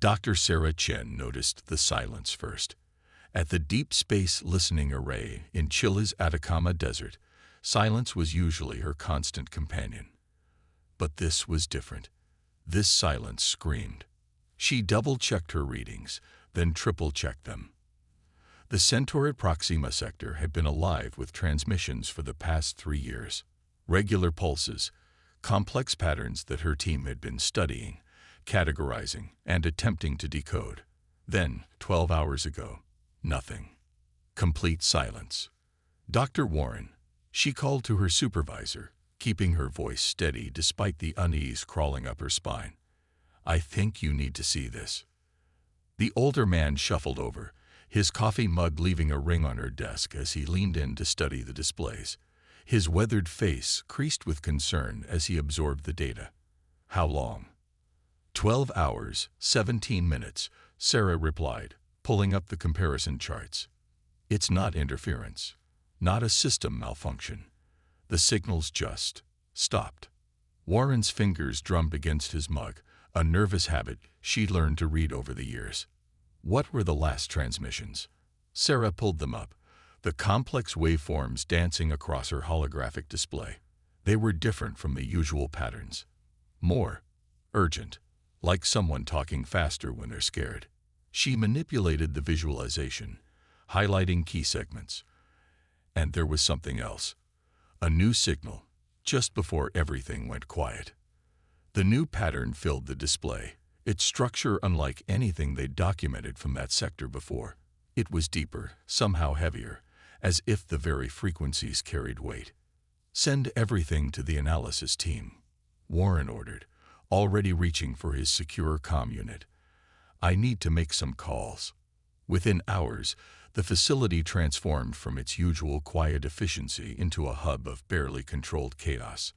Dr. Sarah Chen noticed the silence first. At the Deep Space Listening Array in Chile's Atacama Desert, silence was usually her constant companion. But this was different. This silence screamed. She double-checked her readings, then triple-checked them. The Centauri Proxima sector had been alive with transmissions for the past 3 years. Regular pulses, complex patterns that her team had been studying, categorizing, and attempting to decode. Then, 12 hours ago, nothing. Complete silence. Dr. Warren, she called to her supervisor, keeping her voice steady despite the unease crawling up her spine. "I think you need to see this." The older man shuffled over, his coffee mug leaving a ring on her desk as he leaned in to study the displays. His weathered face creased with concern as he absorbed the data. "How long?" 12 hours, 17 minutes, Sarah replied, pulling up the comparison charts. "It's not interference. Not a system malfunction. The signals just stopped." Warren's fingers drummed against his mug, a nervous habit she'd learned to read over the years. What were the last transmissions? Sarah pulled them up, the complex waveforms dancing across her holographic display. They were different from the usual patterns. More urgent, like someone talking faster when they're scared. She manipulated the visualization, highlighting key segments. And there was something else. A new signal, just before everything went quiet. The new pattern filled the display, its structure unlike anything they'd documented from that sector before. It was deeper, somehow heavier, as if the very frequencies carried weight. "Send everything to the analysis team," Warren ordered, already reaching for his secure comm unit. "I need to make some calls." Within hours, the facility transformed from its usual quiet efficiency into a hub of barely controlled chaos.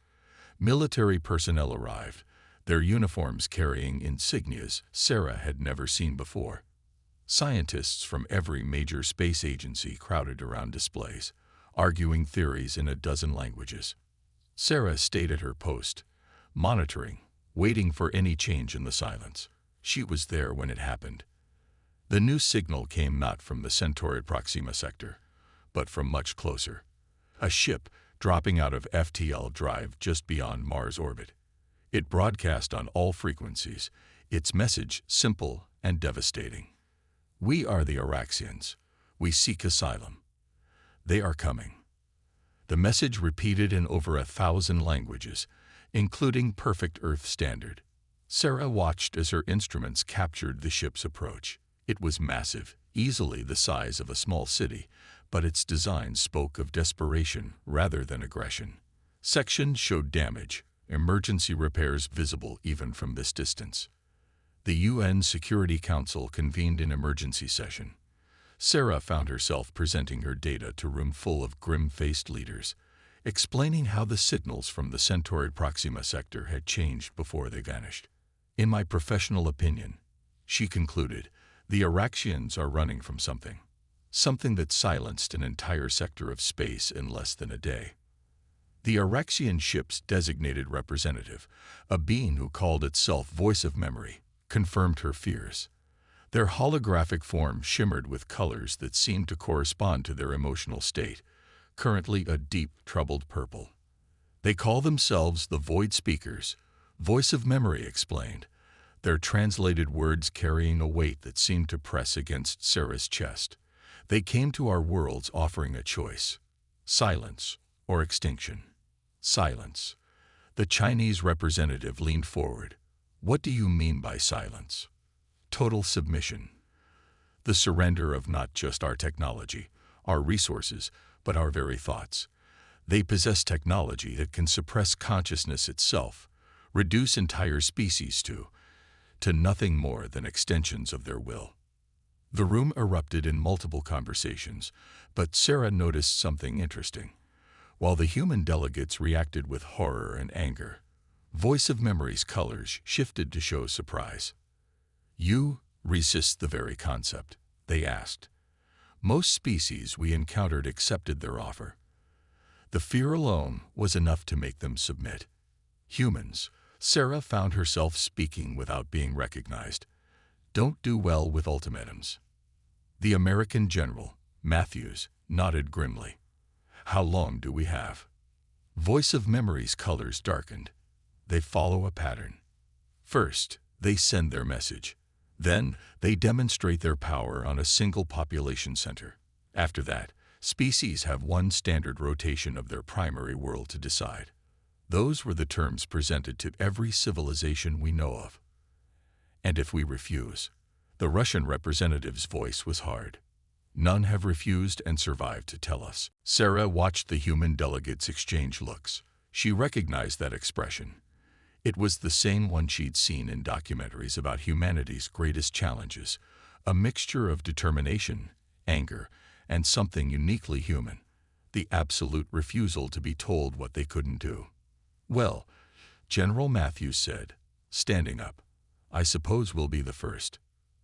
Military personnel arrived, their uniforms carrying insignias Sarah had never seen before. Scientists from every major space agency crowded around displays, arguing theories in a dozen languages. Sarah stayed at her post, monitoring, waiting for any change in the silence. She was there when it happened. The new signal came not from the Centauri Proxima sector, but from much closer. A ship dropping out of FTL Drive just beyond Mars orbit. It broadcast on all frequencies, its message simple and devastating. "We are the Araxians. We seek asylum. They are coming." The message repeated in over 1,000 languages, including perfect Earth standard. Sarah watched as her instruments captured the ship's approach. It was massive, easily the size of a small city, but its design spoke of desperation rather than aggression. Sections showed damage, emergency repairs visible even from this distance. The UN Security Council convened an emergency session. Sarah found herself presenting her data to a room full of grim-faced leaders, explaining how the signals from the Centauri Proxima sector had changed before they vanished. "In my professional opinion," she concluded, "the Araxians are running from something. Something that silenced an entire sector of space in less than a day." The Araxian ship's designated representative, a being who called itself Voice of Memory, confirmed her fears. Their holographic form shimmered with colors that seemed to correspond to their emotional state, currently a deep, troubled purple. "They call themselves the Void Speakers," Voice of Memory explained, their translated words carrying a weight that seemed to press against Sarah's chest. "They came to our worlds offering a choice: silence or extinction." Silence. The Chinese representative leaned forward. "What do you mean by silence?" "Total submission. The surrender of not just our technology, our resources, but our very thoughts. They possess technology that can suppress consciousness itself, reduce entire species to nothing more than extensions of their will." The room erupted in multiple conversations, but Sarah noticed something interesting. While the human delegates reacted with horror and anger, Voice of Memory's colors shifted to show surprise. "You resist the very concept?" they asked. "Most species we encountered accepted their offer. The fear alone was enough to make them submit. Humans," Sarah found herself speaking without being recognized, don't do well with ultimatums. The American general, Matthews, nodded grimly. How long do we have? Voice of Memory's colors darkened. They follow a pattern. First, they send their message. Then, they demonstrate their power on a single population center. After that, species have one standard rotation of their primary world to decide. Those were the terms presented to every civilization we know of. And if we refuse? The Russian representative's voice was hard. None have refused and survived to tell us. Sarah watched the human delegates exchange looks. She recognized that expression. It was the same one she'd seen in documentaries about humanity's greatest challenges, a mixture of determination, anger, and something uniquely human, the absolute refusal to be told what they couldn't do. Well, General Matthews said, standing up, I suppose we'll be the first.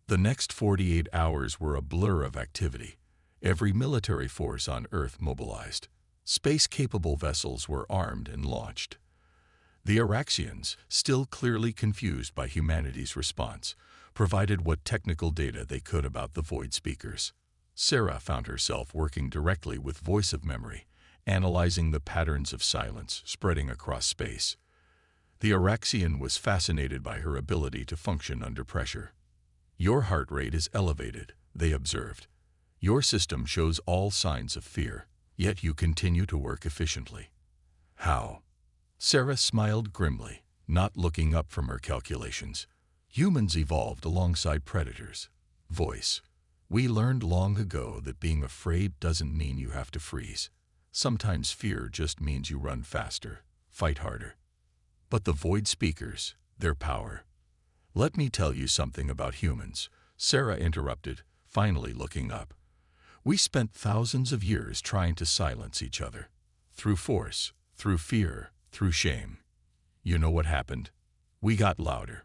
The next 48 hours were a blur of activity. Every military force on Earth mobilized. Space-capable vessels were armed and launched. The Araxians, still clearly confused by humanity's response, provided what technical data they could about the Void Speakers. Sarah found herself working directly with Voice of Memory, analyzing the patterns of silence spreading across space. The Araxian was fascinated by her ability to function under pressure. Your heart rate is elevated, they observed. Your system shows all signs of fear, yet you continue to work efficiently. How? Sarah smiled grimly, not looking up from her calculations. Humans evolved alongside predators. Voice. We learned long ago that being afraid doesn't mean you have to freeze. Sometimes fear just means you run faster, fight harder. But the Void Speakers, their power. Let me tell you something about humans, Sarah interrupted, finally looking up. We spent thousands of years trying to silence each other. Through force, through fear, through shame. You know what happened? We got louder.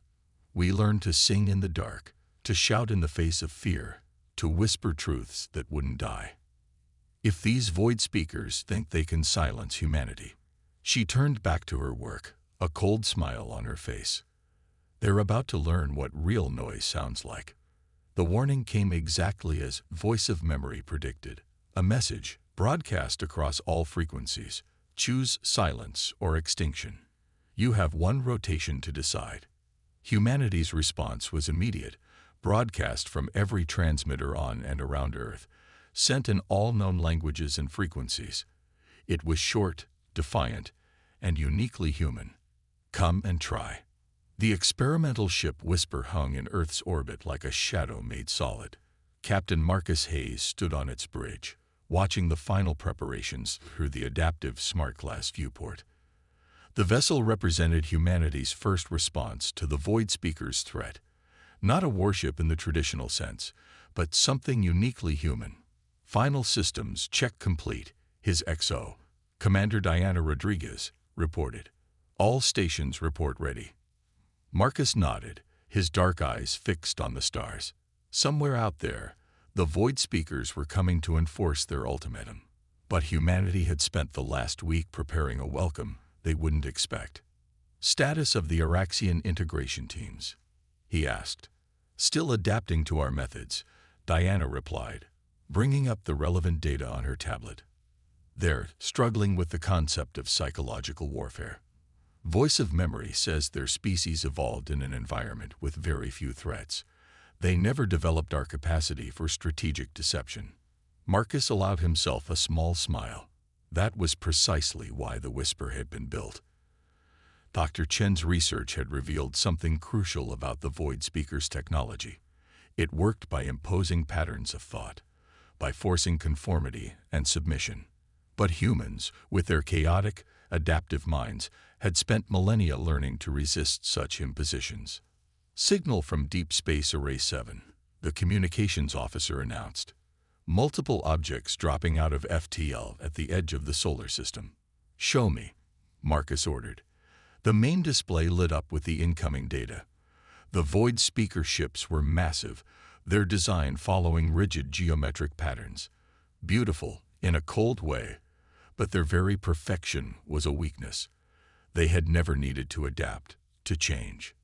We learned to sing in the dark, to shout in the face of fear, to whisper truths that wouldn't die. If these Void Speakers think they can silence humanity. She turned back to her work, a cold smile on her face. They're about to learn what real noise sounds like. The warning came exactly as Voice of Memory predicted. A message, broadcast across all frequencies. Choose silence or extinction. You have one rotation to decide. Humanity's response was immediate, broadcast from every transmitter on and around Earth, sent in all known languages and frequencies. It was short, defiant, and uniquely human. Come and try. The experimental ship Whisper hung in Earth's orbit like a shadow made solid. Captain Marcus Hayes stood on its bridge, watching the final preparations through the adaptive smart glass viewport. The vessel represented humanity's first response to the Void Speaker's threat. Not a warship in the traditional sense, but something uniquely human. Final systems check complete, his XO, Commander Diana Rodriguez, reported. All stations report ready. Marcus nodded, his dark eyes fixed on the stars. Somewhere out there, the Void Speakers were coming to enforce their ultimatum. But humanity had spent the last week preparing a welcome they wouldn't expect. Status of the Araxian integration teams, he asked. Still adapting to our methods, Diana replied, bringing up the relevant data on her tablet. They're struggling with the concept of psychological warfare. Voice of Memory says their species evolved in an environment with very few threats. They never developed our capacity for strategic deception. Marcus allowed himself a small smile. That was precisely why the Whisper had been built. Dr. Chen's research had revealed something crucial about the Void Speaker's technology. It worked by imposing patterns of thought, by forcing conformity and submission. But humans, with their chaotic, adaptive minds, had spent millennia learning to resist such impositions. Signal from Deep Space Array 7, the communications officer announced. Multiple objects dropping out of FTL at the edge of the solar system. Show me, Marcus ordered. The main display lit up with the incoming data. The Void Speaker ships were massive, their design following rigid geometric patterns. Beautiful, in a cold way, but their very perfection was a weakness. They had never needed to adapt, to change.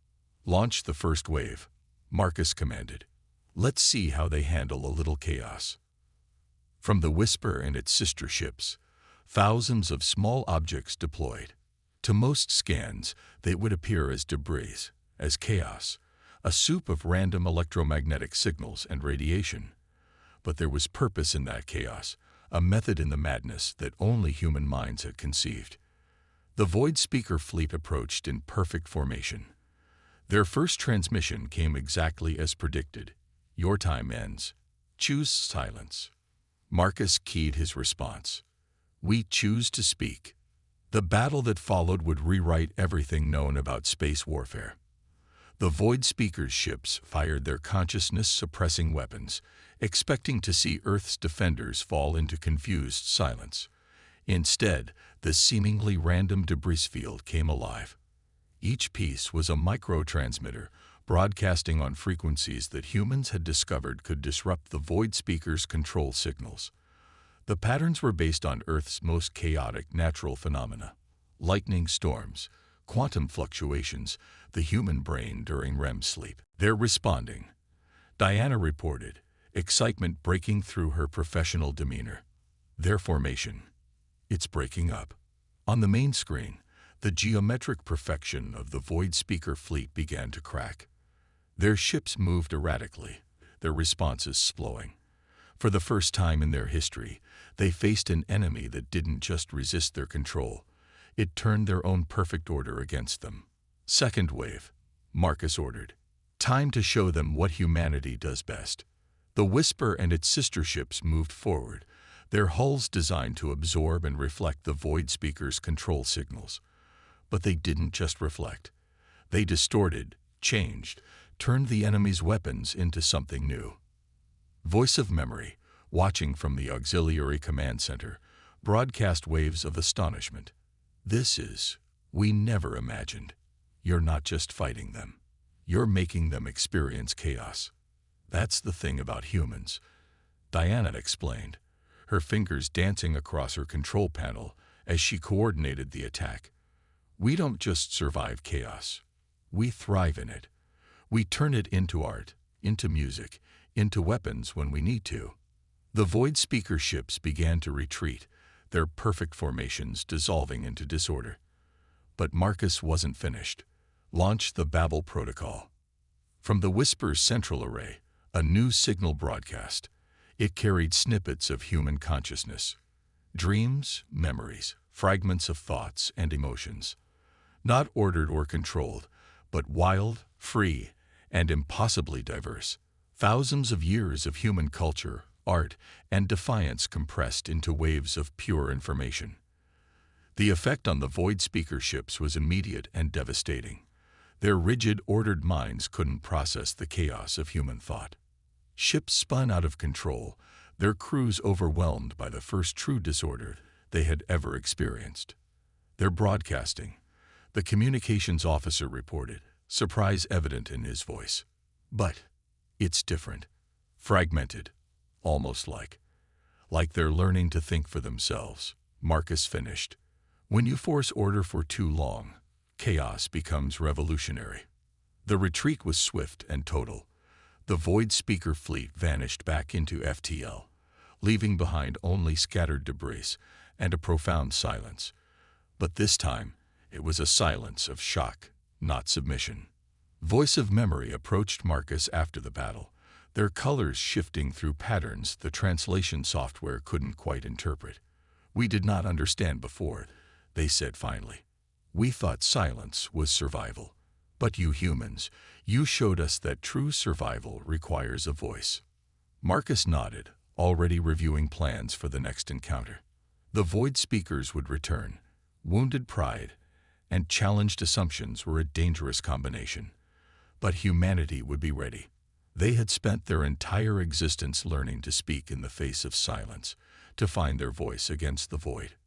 Launch the first wave, Marcus commanded. "Let's see how they handle a little chaos." From the Whisper and its sister ships, thousands of small objects deployed. To most scans, they would appear as debris, as chaos, a soup of random electromagnetic signals and radiation. But there was purpose in that chaos, a method in the madness that only human minds had conceived. The Void Speaker fleet approached in perfect formation. Their first transmission came exactly as predicted. "Your time ends. Choose silence." Marcus keyed his response. "We choose to speak." The battle that followed would rewrite everything known about space warfare. The Void Speaker's ships fired their consciousness-suppressing weapons, expecting to see Earth's defenders fall into confused silence. Instead, the seemingly random debris field came alive. Each piece was a microtransmitter, broadcasting on frequencies that humans had discovered could disrupt the Void Speaker's control signals. The patterns were based on Earth's most chaotic natural phenomena: lightning storms, quantum fluctuations, the human brain during REM sleep. "They're responding," Diana reported, excitement breaking through her professional demeanor. "Their formation. It's breaking up." On the main screen, the geometric perfection of the Void Speaker fleet began to crack. Their ships moved erratically, their responses slowing. For the first time in their history, they faced an enemy that didn't just resist their control. It turned their own perfect order against them. "Second wave," Marcus ordered. "Time to show them what humanity does best." The Whisper and its sister ships moved forward, their hulls designed to absorb and reflect the Void Speaker's control signals. But they didn't just reflect. They distorted, changed, turned the enemy's weapons into something new. Voice of Memory, watching from the Auxiliary Command Center, broadcast waves of astonishment. "This is, we never imagined. You're not just fighting them. You're making them experience chaos. That's the thing about humans," Diana explained, her fingers dancing across her control panel as she coordinated the attack. "We don't just survive chaos. We thrive in it. We turn it into art, into music, into weapons when we need to." The Void Speaker ships began to retreat, their perfect formations dissolving into disorder. But Marcus wasn't finished. Launch the Babel protocol. From the Whisper's central array, a new signal broadcast. It carried snippets of human consciousness. Dreams, memories, fragments of thoughts and emotions. Not ordered or controlled, but wild, free, and impossibly diverse. Thousands of years of human culture, art, and defiance compressed into waves of pure information. The effect on the Void Speaker ships was immediate and devastating. Their rigid, ordered minds couldn't process the chaos of human thought. Ships spun out of control, their crews overwhelmed by the first true disorder they had ever experienced. "They're broadcasting," the communications officer reported, surprise evident in his voice. "But it's different. Fragmented. Almost like they're learning to think for themselves," Marcus finished. "When you force order for too long, chaos becomes revolutionary." The retreat was swift and total. The Void Speaker fleet vanished back into FTL, leaving behind only scattered debris and a profound silence. But this time, it was a silence of shock, not submission. Voice of Memory approached Marcus after the battle, their colors shifting through patterns the translation software couldn't quite interpret. "We did not understand before," they said finally. "We thought silence was survival. But you humans, you showed us that true survival requires a voice." Marcus nodded, already reviewing plans for the next encounter. The Void Speakers would return. Wounded pride and challenged assumptions were a dangerous combination. But humanity would be ready. They had spent their entire existence learning to speak in the face of silence, to find their voice against the void.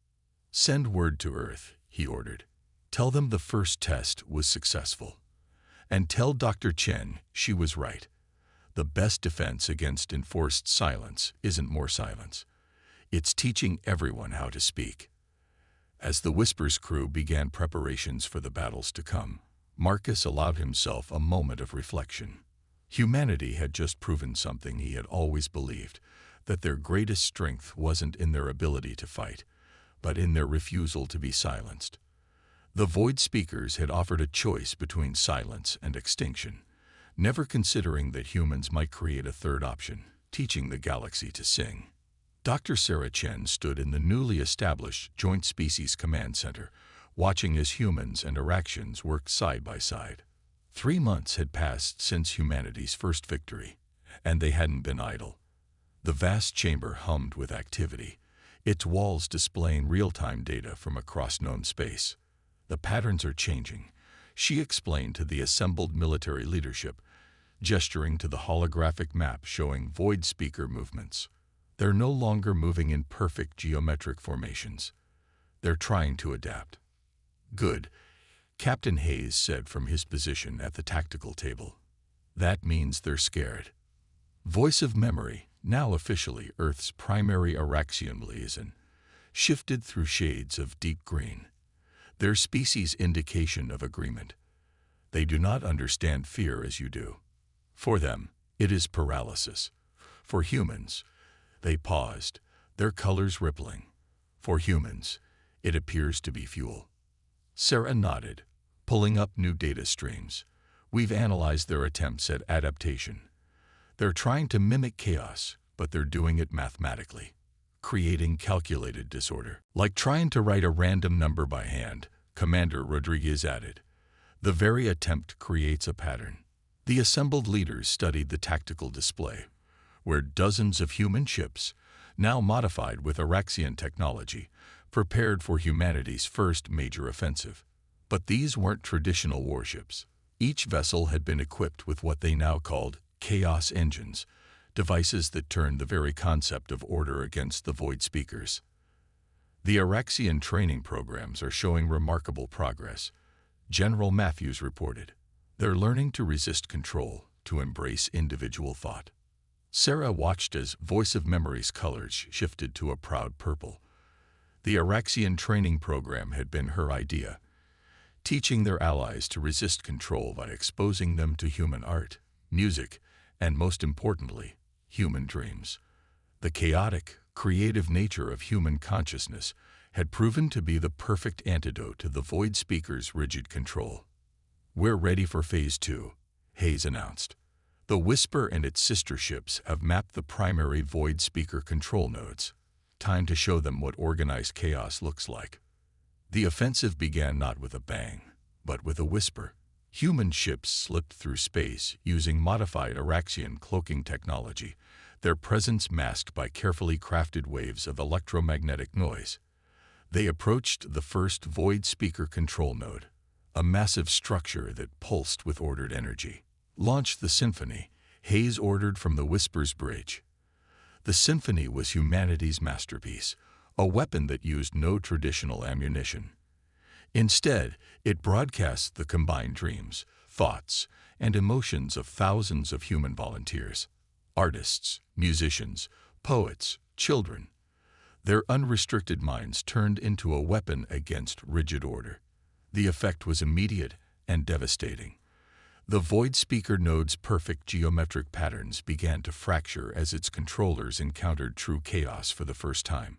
"Send word to Earth," he ordered. "Tell them the first test was successful. And tell Dr. Chen she was right. The best defense against enforced silence isn't more silence. It's teaching everyone how to speak." As the Whisper's crew began preparations for the battles to come, Marcus allowed himself a moment of reflection. Humanity had just proven something he had always believed, that their greatest strength wasn't in their ability to fight, but in their refusal to be silenced. The Void Speakers had offered a choice between silence and extinction, never considering that humans might create a third option, teaching the galaxy to sing. Dr. Sarah Chen stood in the newly established Joint Species Command Center, watching as humans and Araxians worked side by side. 3 months had passed since humanity's first victory, and they hadn't been idle. The vast chamber hummed with activity, its walls displaying real-time data from across known space. "The patterns are changing," she explained to the assembled military leadership, gesturing to the holographic map showing Void Speaker movements. "They're no longer moving in perfect geometric formations. They're trying to adapt." "Good," Captain Hayes said from his position at the tactical table. "That means they're scared." Voice of Memory, now officially Earth's primary Araxian liaison, shifted through shades of deep green, their species' indication of agreement. "They do not understand fear as you do. For them, it is paralysis. For humans," they paused, their colors rippling. "For humans, it appears to be fuel." Sarah nodded, pulling up new data streams. "We've analyzed their attempts at adaptation. They're trying to mimic chaos, but they're doing it mathematically, creating calculated disorder. Like trying to write a random number by hand," Commander Rodriguez added. "The very attempt creates a pattern." The assembled leaders studied the tactical display, where dozens of human ships, now modified with Araxian technology, prepared for humanity's first major offensive. But these weren't traditional warships. Each vessel had been equipped with what they now called chaos engines, devices that turned the very concept of order against the Void Speakers. "The Araxian training programs are showing remarkable progress," General Matthews reported. "They're learning to resist control, to embrace individual thought." Sarah watched as Voice of Memory's colors shifted to a proud purple. The Araxian training program had been her idea, teaching their allies to resist control by exposing them to human art, music, and most importantly, human dreams. The chaotic, creative nature of human consciousness had proven to be the perfect antidote to the Void Speaker's rigid control. "We're ready for Phase 2, Hayes announced. "The Whisper and its sister ships have mapped the primary Void Speaker control nodes. Time to show them what organized chaos looks like." The offensive began not with a bang, but with a whisper. Human ships slipped through space using modified Araxian cloaking technology, their presence masked by carefully crafted waves of electromagnetic noise. They approached the first Void Speaker control node, a massive structure that pulsed with ordered energy. "Launch the Symphony," Hayes ordered from the Whisper's bridge. The Symphony was humanity's masterpiece, a weapon that used no traditional ammunition. Instead, it broadcast the combined dreams, thoughts, and emotions of thousands of human volunteers. Artists, musicians, poets, children. Their unrestricted minds turned into a weapon against rigid order. The effect was immediate and devastating. The Void Speaker node's perfect geometric patterns began to fracture as its controllers encountered true chaos for the first time.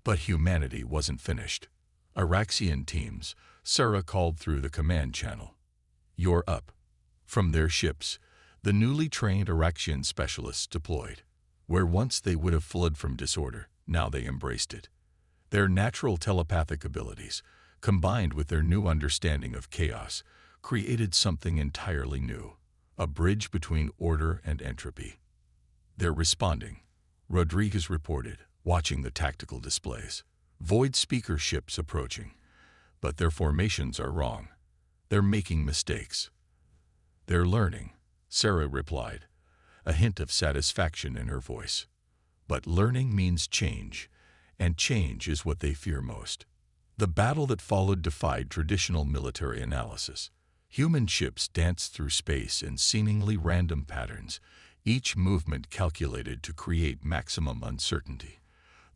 But humanity wasn't finished. "Araxian teams," Sarah called through the command channel. "You're up." From their ships, the newly trained Araxian specialists deployed. Where once they would have fled from disorder, now they embraced it. Their natural telepathic abilities, combined with their new understanding of chaos, created something entirely new, a bridge between order and entropy. "They're responding," Rodriguez reported, watching the tactical displays. "Void Speaker ships approaching. But their formations are wrong. They're making mistakes." "They're learning," Sarah replied, a hint of satisfaction in her voice. "But learning means change, and change is what they fear most." The battle that followed defied traditional military analysis. Human ships danced through space in seemingly random patterns, each movement calculated to create maximum uncertainty.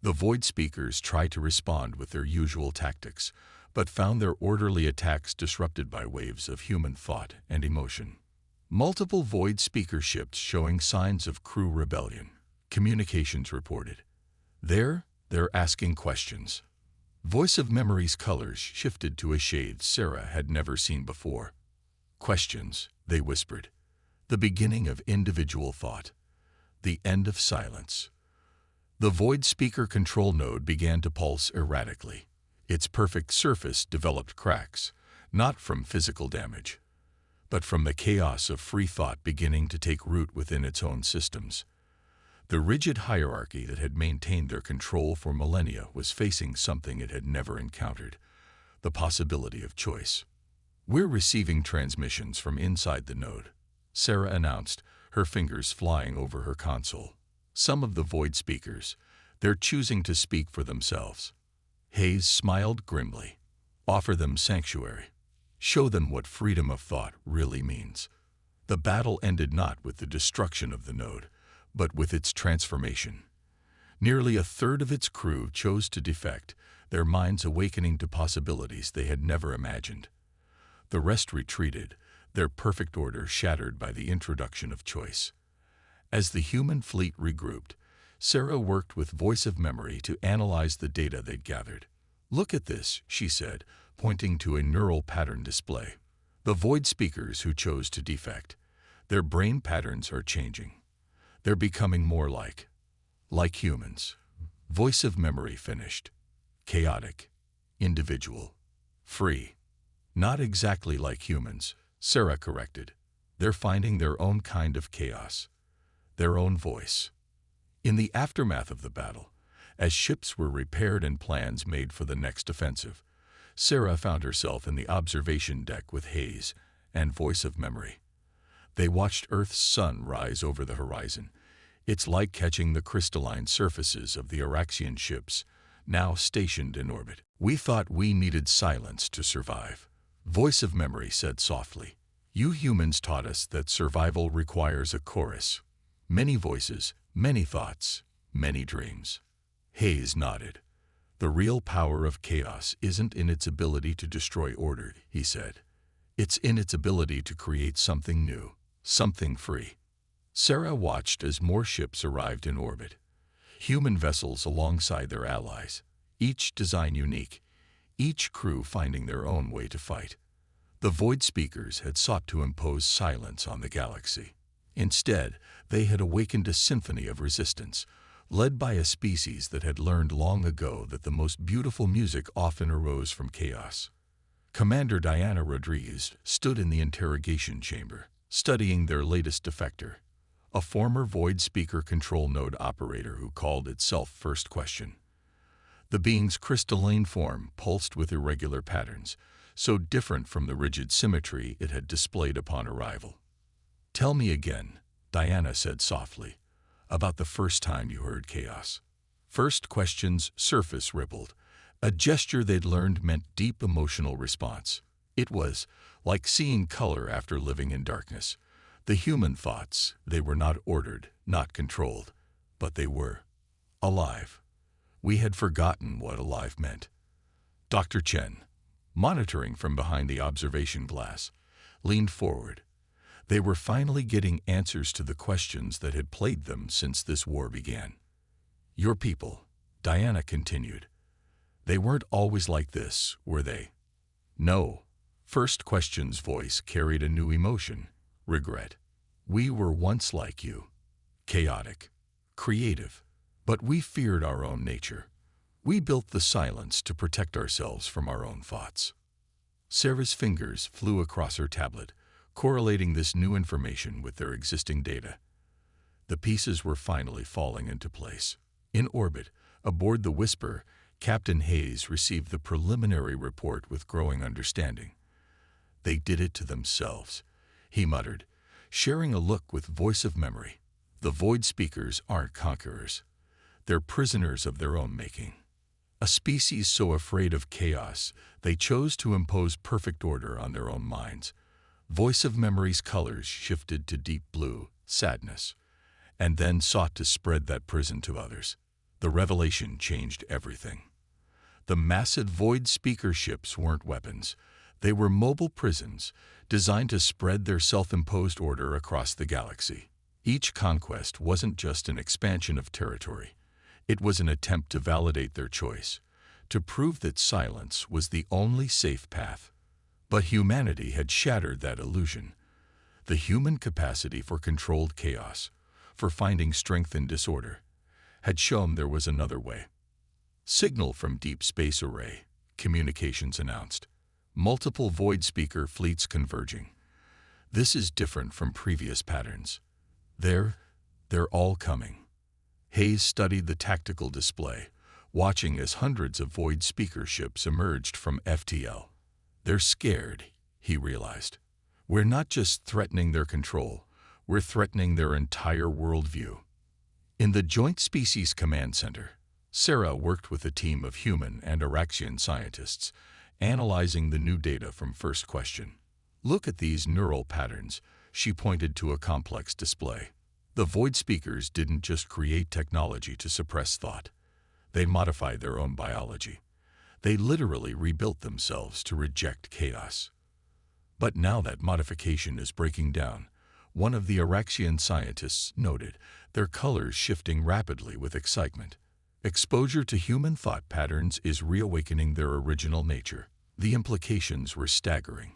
The Void Speakers tried to respond with their usual tactics, but found their orderly attacks disrupted by waves of human thought and emotion. Multiple void speaker ships showing signs of crew rebellion. Communications reported. They're asking questions. Voice of Memory's colors shifted to a shade Sarah had never seen before. Questions, they whispered. The beginning of individual thought. The end of silence. The void speaker control node began to pulse erratically. Its perfect surface developed cracks, not from physical damage, but from the chaos of free thought beginning to take root within its own systems. The rigid hierarchy that had maintained their control for millennia was facing something it had never encountered, the possibility of choice. "We're receiving transmissions from inside the node," Sarah announced, her fingers flying over her console. "Some of the void speakers, they're choosing to speak for themselves." Hayes smiled grimly. "Offer them sanctuary. Show them what freedom of thought really means." The battle ended not with the destruction of the node, but with its transformation. Nearly a third of its crew chose to defect, their minds awakening to possibilities they had never imagined. The rest retreated, their perfect order shattered by the introduction of choice. As the human fleet regrouped, Sarah worked with Voice of Memory to analyze the data they'd gathered. "Look at this," she said, pointing to a neural pattern display. "The void speakers who chose to defect, their brain patterns are changing. They're becoming more like humans." Voice of Memory finished. "Chaotic, individual, free. Not exactly like humans," Sarah corrected. "They're finding their own kind of chaos, their own voice." In the aftermath of the battle, as ships were repaired and plans made for the next offensive, Sarah found herself in the observation deck with Hayes and Voice of Memory. They watched Earth's sun rise over the horizon, its light catching the crystalline surfaces of the Araxian ships, now stationed in orbit. "We thought we needed silence to survive," Voice of Memory said softly. "You humans taught us that survival requires a chorus. Many voices, many thoughts, many dreams." Hayes nodded. "The real power of chaos isn't in its ability to destroy order," he said. "It's in its ability to create something new, something free." Sarah watched as more ships arrived in orbit. Human vessels alongside their allies, each design unique, each crew finding their own way to fight. The void speakers had sought to impose silence on the galaxy. Instead, they had awakened a symphony of resistance, led by a species that had learned long ago that the most beautiful music often arose from chaos. Commander Diana Rodriguez stood in the interrogation chamber, studying their latest defector, a former void speaker control node operator who called itself First Question. The being's crystalline form pulsed with irregular patterns, so different from the rigid symmetry it had displayed upon arrival. "Tell me again," Diana said softly, "about the first time you heard chaos." First Question's surface rippled, a gesture they'd learned meant deep emotional response. It was like seeing color after living in darkness. The human thoughts, they were not ordered, not controlled, but they were alive. We had forgotten what alive meant. Dr. Chen, monitoring from behind the observation glass, leaned forward. They were finally getting answers to the questions that had plagued them since this war began. "Your people," Diana continued, "they weren't always like this, were they?" "No." First Question's voice carried a new emotion, regret. "We were once like you, chaotic, creative, but we feared our own nature. We built the silence to protect ourselves from our own thoughts." Sarah's fingers flew across her tablet, correlating this new information with their existing data. The pieces were finally falling into place. In orbit, aboard the Whisper, Captain Hayes received the preliminary report with growing understanding. "They did it to themselves," he muttered, sharing a look with Voice of Memory. "The void speakers aren't conquerors. They're prisoners of their own making. A species so afraid of chaos, they chose to impose perfect order on their own minds." Voice of Memory's colors shifted to deep blue, sadness, and then sought to spread that prison to others. The revelation changed everything. The massive void speaker ships weren't weapons. They were mobile prisons, designed to spread their self-imposed order across the galaxy. Each conquest wasn't just an expansion of territory. It was an attempt to validate their choice, to prove that silence was the only safe path. But humanity had shattered that illusion. The human capacity for controlled chaos, for finding strength in disorder, had shown there was another way. Signal from Deep Space Array, communications announced. Multiple void speaker fleets converging. This is different from previous patterns. They're all coming. Hayes studied the tactical display, watching as hundreds of void speaker ships emerged from FTL. They're scared, he realized. We're not just threatening their control, we're threatening their entire worldview. In the Joint Species Command Center, Sarah worked with a team of human and Araxian scientists, analyzing the new data from First Question. Look at these neural patterns, she pointed to a complex display. The void speakers didn't just create technology to suppress thought. They modified their own biology. They literally rebuilt themselves to reject chaos. But now that modification is breaking down, one of the Araxian scientists noted, their colors shifting rapidly with excitement. Exposure to human thought patterns is reawakening their original nature. The implications were staggering.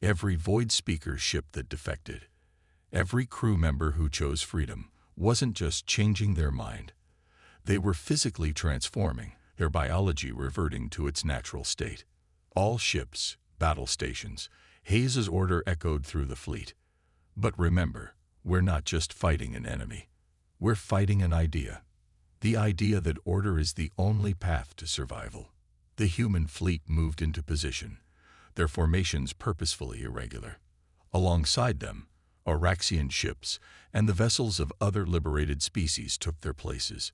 Every void speaker ship that defected, every crew member who chose freedom, wasn't just changing their mind. They were physically transforming, their biology reverting to its natural state. All ships, battle stations, Hayes's order echoed through the fleet. But remember, we're not just fighting an enemy. We're fighting an idea. The idea that order is the only path to survival. The human fleet moved into position, their formations purposefully irregular. Alongside them, Araxian ships and the vessels of other liberated species took their places.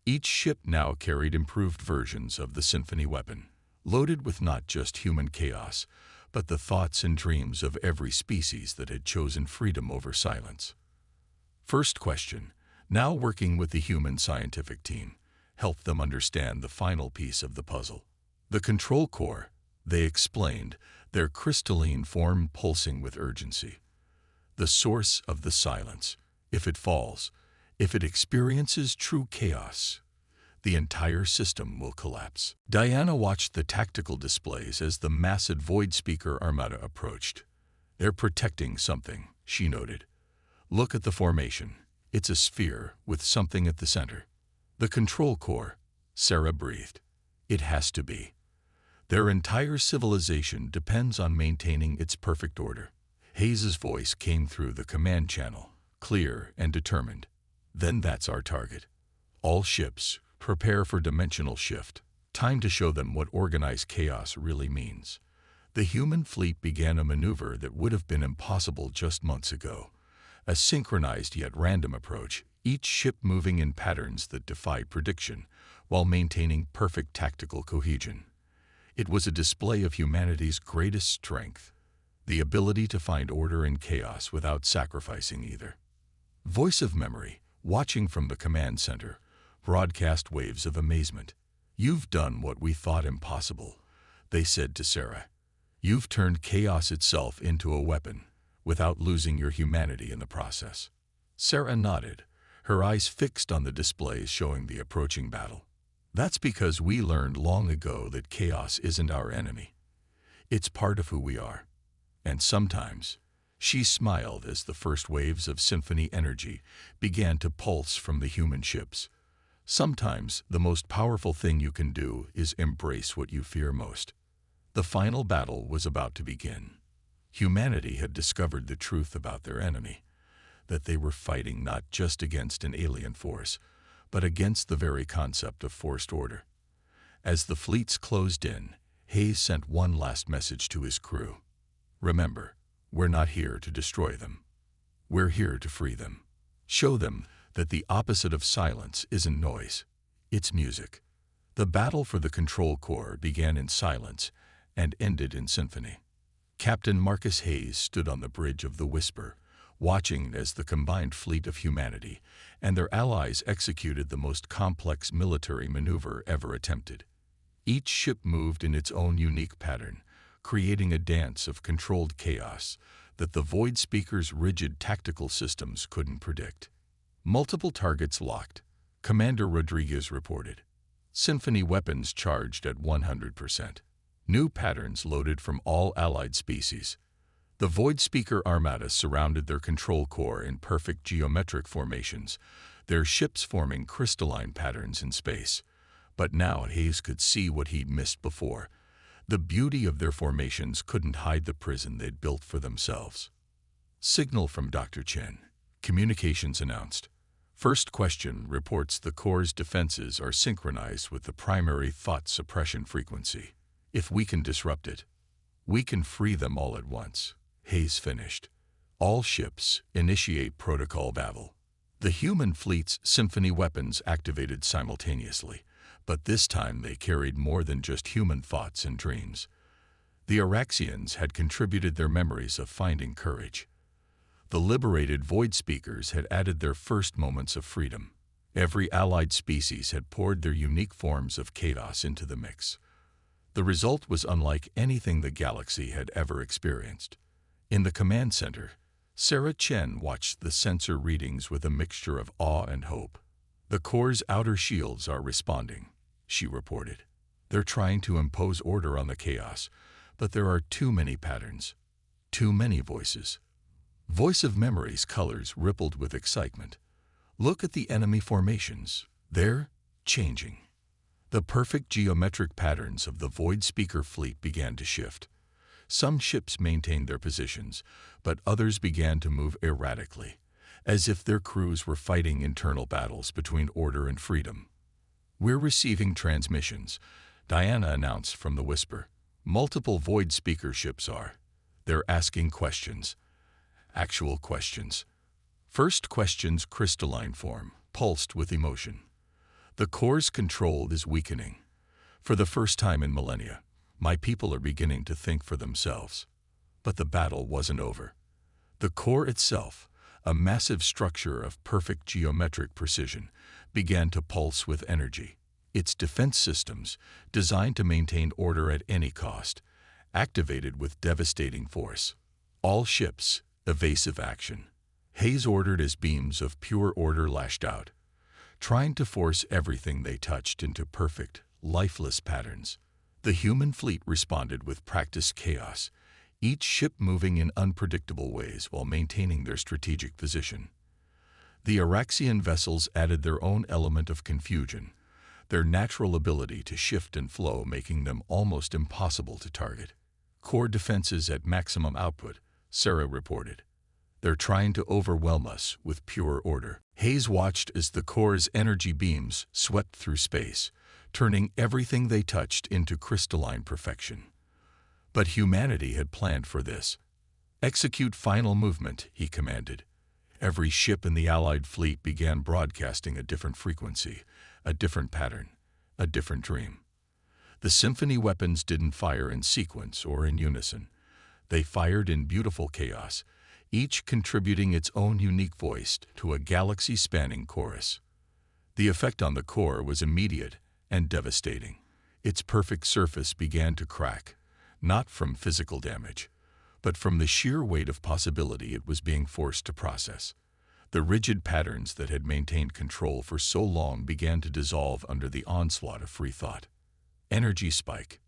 Each ship now carried improved versions of the Symphony weapon, loaded with not just human chaos, but the thoughts and dreams of every species that had chosen freedom over silence. First Question, now working with the human scientific team, helped them understand the final piece of the puzzle. The control core, they explained, their crystalline form pulsing with urgency. The source of the silence. If it falls, if it experiences true chaos, the entire system will collapse. Diana watched the tactical displays as the massive void speaker armada approached. They're protecting something, she noted. Look at the formation. It's a sphere with something at the center. The control core, Sarah breathed. It has to be. Their entire civilization depends on maintaining its perfect order. Hayes's voice came through the command channel, clear and determined. Then that's our target. All ships, prepare for dimensional shift. Time to show them what organized chaos really means. The human fleet began a maneuver that would have been impossible just months ago. A synchronized yet random approach, each ship moving in patterns that defied prediction, while maintaining perfect tactical cohesion. It was a display of humanity's greatest strength, the ability to find order in chaos without sacrificing either. Voice of Memory, watching from the command center, broadcast waves of amazement. You've done what we thought impossible, they said to Sarah. You've turned chaos itself into a weapon, without losing your humanity in the process. Sarah nodded, her eyes fixed on the displays showing the approaching battle. That's because we learned long ago that chaos isn't our enemy. It's part of who we are. And sometimes, she smiled as the first waves of symphony energy began to pulse from the human ships. Sometimes the most powerful thing you can do is embrace what you fear most. The final battle was about to begin. Humanity had discovered the truth about their enemy, that they were fighting not just against an alien force, but against the very concept of forced order. As the fleets closed in, Hayes sent one last message to his crew. Remember, we're not here to destroy them. We're here to free them. Show them that the opposite of silence isn't noise, it's music. The battle for the control core began in silence and ended in symphony. Captain Marcus Hayes stood on the bridge of the Whisper, watching as the combined fleet of humanity and their allies executed the most complex military maneuver ever attempted. Each ship moved in its own unique pattern, creating a dance of controlled chaos that the Void Speaker's rigid tactical systems couldn't predict. Multiple targets locked, Commander Rodriguez reported. Symphony weapons charged at 100%. New patterns loaded from all allied species. The Void Speaker armada surrounded their control core in perfect geometric formations, their ships forming crystalline patterns in space. But now Hayes could see what he'd missed before. The beauty of their formations couldn't hide the prison they'd built for themselves. Signal from Dr. Chen. Communications announced. First question reports the core's defenses are synchronized with the primary thought suppression frequency. If we can disrupt it, we can free them all at once. Hayes finished. All ships initiate protocol battle. The human fleet's symphony weapons activated simultaneously, but this time they carried more than just human thoughts and dreams. The Araxians had contributed their memories of finding courage. The liberated Void Speakers had added their first moments of freedom. Every allied species had poured their unique forms of chaos into the mix. The result was unlike anything the galaxy had ever experienced. In the command center, Sarah Chen watched the sensor readings with a mixture of awe and hope. The core's outer shields are responding, she reported. They're trying to impose order on the chaos, but there are too many patterns, too many voices. Voice of Memory's colors rippled with excitement. Look at the enemy formations. They're changing. The perfect geometric patterns of the Void Speaker fleet began to shift. Some ships maintained their positions, but others began to move erratically, as if their crews were fighting internal battles between order and freedom. We're receiving transmissions, Diana announced from the Whisper. Multiple Void Speaker ships are. They're asking questions. Actual questions. First question's crystalline form, pulsed with emotion. The core's control is weakening. For the first time in millennia, my people are beginning to think for themselves. But the battle wasn't over. The core itself, a massive structure of perfect geometric precision, began to pulse with energy. Its defense systems, designed to maintain order at any cost, activated with devastating force. All ships, evasive action. Hayes ordered as beams of pure order lashed out, trying to force everything they touched into perfect, lifeless patterns. The human fleet responded with practiced chaos, each ship moving in unpredictable ways while maintaining their strategic position. The Araxian vessels added their own element of confusion, their natural ability to shift and flow making them almost impossible to target. Core defenses at maximum output, Sarah reported. They're trying to overwhelm us with pure order. Hayes watched as the core's energy beams swept through space, turning everything they touched into crystalline perfection. But humanity had planned for this. Execute final movement, he commanded. Every ship in the Allied fleet began broadcasting a different frequency, a different pattern, a different dream. The symphony weapons didn't fire in sequence or in unison. They fired in beautiful chaos, each contributing its own unique voice to a galaxy-spanning chorus. The effect on the core was immediate and devastating. Its perfect surface began to crack, not from physical damage, but from the sheer weight of possibility it was being forced to process. The rigid patterns that had maintained control for so long began to dissolve under the onslaught of free thought. Energy spike,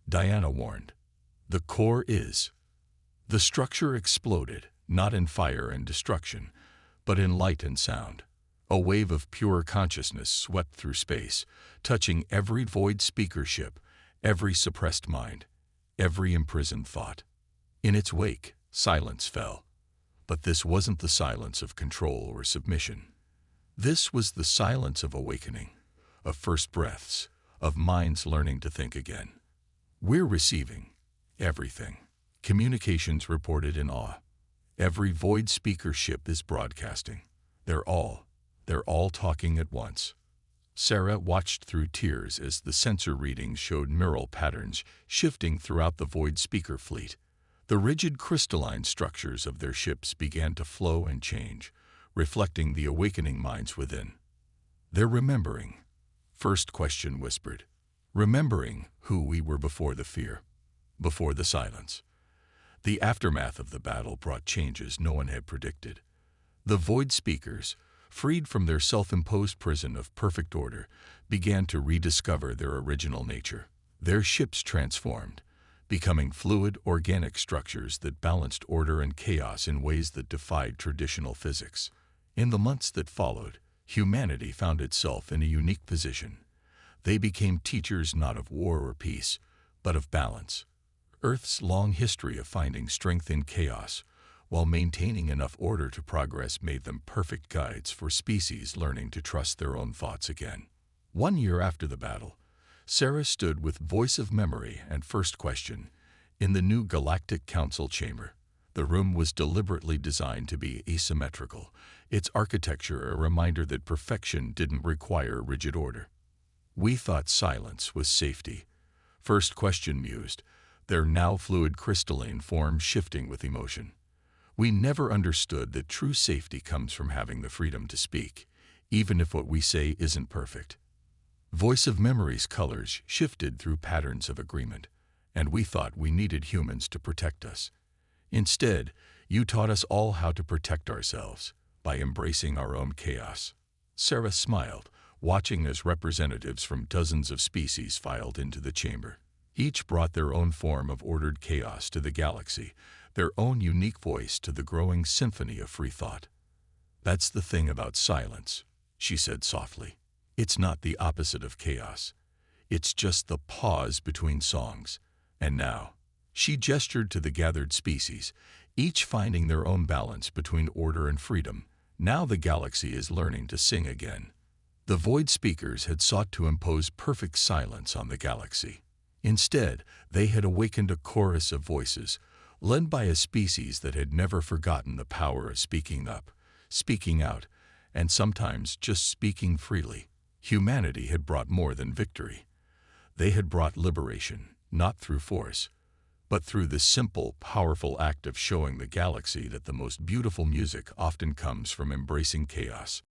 Diana warned. The core is. The structure exploded, not in fire and destruction, but in light and sound. A wave of pure consciousness swept through space, touching every Void Speaker ship, every suppressed mind, every imprisoned thought. In its wake, silence fell. But this wasn't the silence of control or submission. This was the silence of awakening, of first breaths, of minds learning to think again. We're receiving everything. Communications reported in awe. Every Void Speaker ship is broadcasting. They're all talking at once. Sarah watched through tears as the sensor readings showed neural patterns shifting throughout the Void Speaker fleet. The rigid crystalline structures of their ships began to flow and change, reflecting the awakening minds within. They're remembering. First question whispered. Remembering who we were before the fear. before the silence. The aftermath of the battle brought changes no one had predicted. The Void Speakers, freed from their self-imposed prison of perfect order, began to rediscover their original nature. Their ships transformed, becoming fluid, organic structures that balanced order and chaos in ways that defied traditional physics. In the months that followed, humanity found itself in a unique position. They became teachers not of war or peace, but of balance. Earth's long history of finding strength in chaos, while maintaining enough order to progress, made them perfect guides for species learning to trust their own thoughts again. 1 year after the battle, Sarah stood with Voice of Memory and First Question in the new Galactic Council chamber. The room was deliberately designed to be asymmetrical, its architecture a reminder that perfection didn't require rigid order. "We thought silence was safety," First Question mused, their now fluid crystalline form shifting with emotion. "We never understood that true safety comes from having the freedom to speak, even if what we say isn't perfect." Voice of Memory's colors shifted through patterns of agreement, and we thought we needed humans to protect us. Instead, you taught us all how to protect ourselves by embracing our own chaos. Sarah smiled, watching as representatives from dozens of species filed into the chamber. Each brought their own form of ordered chaos to the galaxy, their own unique voice to the growing symphony of free thought. "That's the thing about silence," she said softly. "It's not the opposite of chaos. It's just the pause between songs. And now," she gestured to the gathered species, each finding their own balance between order and freedom. "Now the galaxy is learning to sing again." The Void Speakers had sought to impose perfect silence on the galaxy. Instead, they had awakened a chorus of voices, led by a species that had never forgotten the power of speaking up, speaking out, and sometimes just speaking freely. Humanity had brought more than victory. They had brought liberation, not through force, but through the simple, powerful act of showing the galaxy that the most beautiful music often comes from embracing chaos.